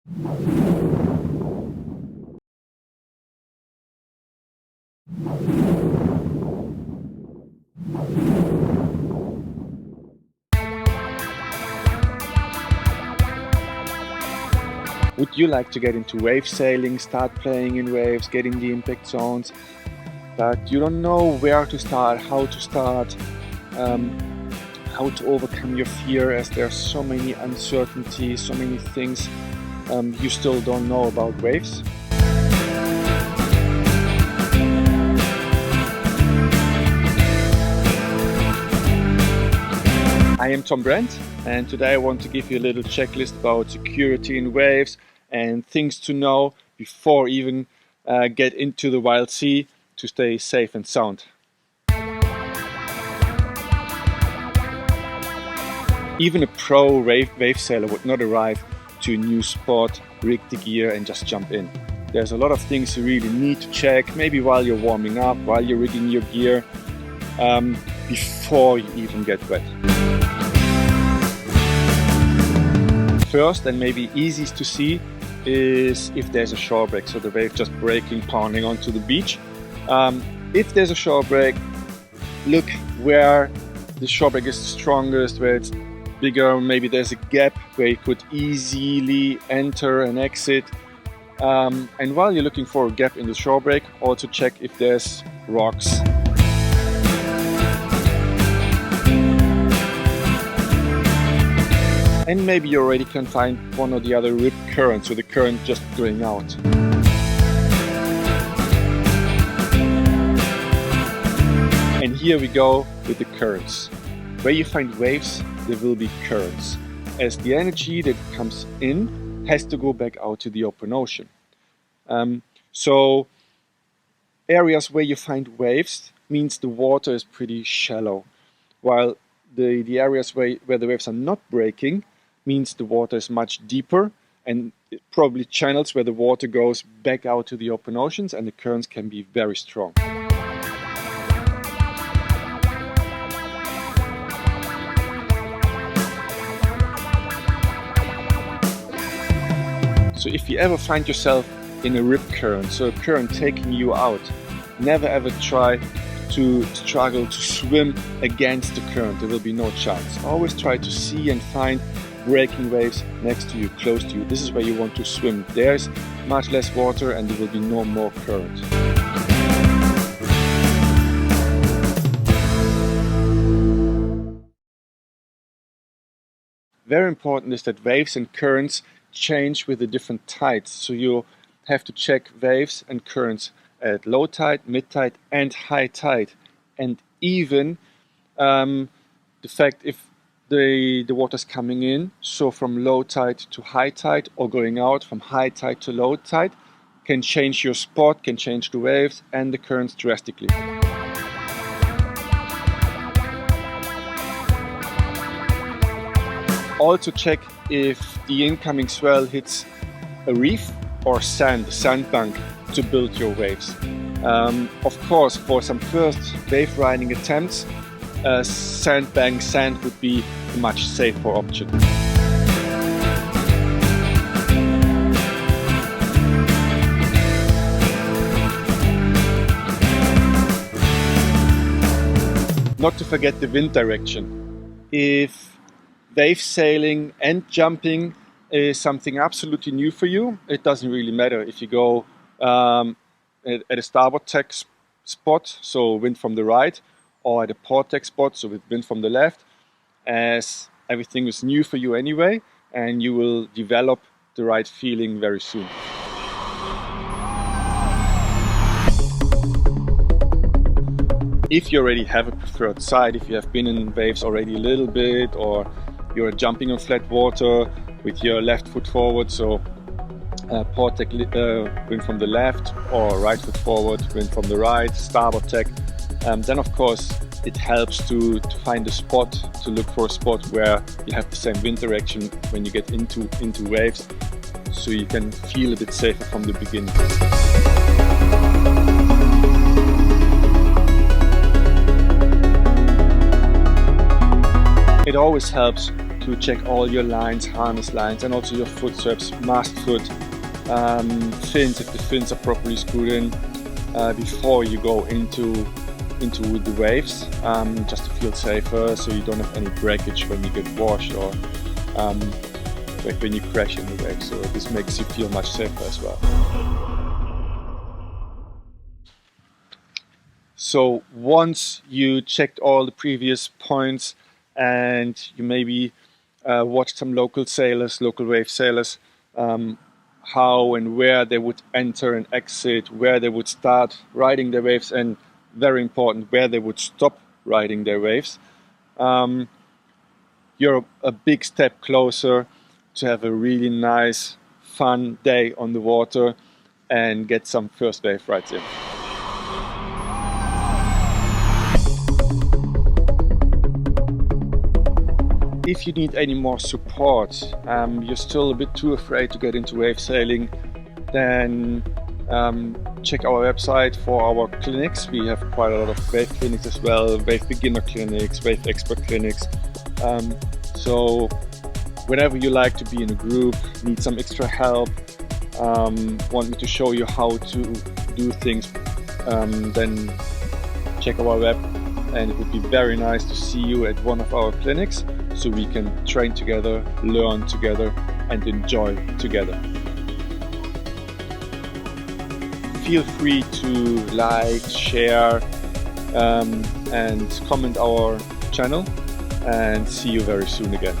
Would you like to get into wave sailing, start playing in waves, get in the impact zones, but you don't know where to start, how to overcome your fear, as there are so many uncertainties, so many things you still don't know about waves? I am Tom Brent, and today I want to give you a little checklist about security in waves and things to know before even get into the wild sea to stay safe and sound. Even a pro wave sailor would not arrive to a new spot, rig the gear and just jump in. There's a lot of things you really need to check, maybe while you're warming up, while you're rigging your gear, before you even get wet. First, and maybe easiest to see, is if there's a shore break, so the wave just breaking, pounding onto the beach. If there's a shore break, look where the shore break is strongest, where it's bigger. Maybe there's a gap where you could easily enter and exit. And while you're looking for a gap in the shore break, also check if there's rocks. And maybe you already can find one or the other rip current, so the current just going out. And here we go with the currents. Where you find waves, there will be currents, as the energy that comes in has to go back out to the open ocean. So areas where you find waves means the water is pretty shallow, while the areas where the waves are not breaking means the water is much deeper, and probably channels where the water goes back out to the open oceans, and the currents can be very strong. So if you ever find yourself in a rip current, so a current taking you out, never ever try to struggle to swim against the current. There will be no chance. Always try to see and find breaking waves next to you, close to you. This is where you want to swim. There's much less water and there will be no more current. Very important is that waves and currents change with the different tides. So you have to check waves and currents at low tide, mid tide and high tide. And even the fact if the water's coming in, so from low tide to high tide, or going out from high tide to low tide, can change your spot, can change the waves and the currents drastically. Also check if the incoming swell hits a reef or sandbank to build your waves. Of course, for some first wave riding attempts, sand would be a much safer option. Not to forget the wind direction. If wave sailing and jumping is something absolutely new for you, it doesn't really matter if you go at a starboard tack spot, so wind from the right, or at a port tack spot, so with wind from the left, as everything is new for you anyway, and you will develop the right feeling very soon. If you already have a preferred side, if you have been in waves already a little bit, or you're jumping on flat water with your left foot forward, so port tack wind from the left, or right foot forward wind from the right, starboard tack, then of course it helps to find a spot, to look for a spot where you have the same wind direction when you get into waves, so you can feel a bit safer from the beginning. It always helps to check all your lines, harness lines, and also your foot straps, mast foot, fins, if the fins are properly screwed in, before you go into the waves, just to feel safer, so you don't have any breakage when you get washed or like when you crash in the waves. So this makes you feel much safer as well. So once you checked all the previous points and you maybe watched some local sailors, local wave sailors, how and where they would enter and exit, where they would start riding their waves, and very important, where they would stop riding their waves, you're a big step closer to have a really nice, fun day on the water and get some first wave rides in. If you need any more support, you're still a bit too afraid to get into wave sailing, then check our website for our clinics. We have quite a lot of wave clinics as well, wave beginner clinics, wave expert clinics. So whenever you like to be in a group, need some extra help, want me to show you how to do things, then check our web, and it would be very nice to see you at one of our clinics so we can train together, learn together, and enjoy together. Feel free to like, share, and comment our channel, and see you very soon again.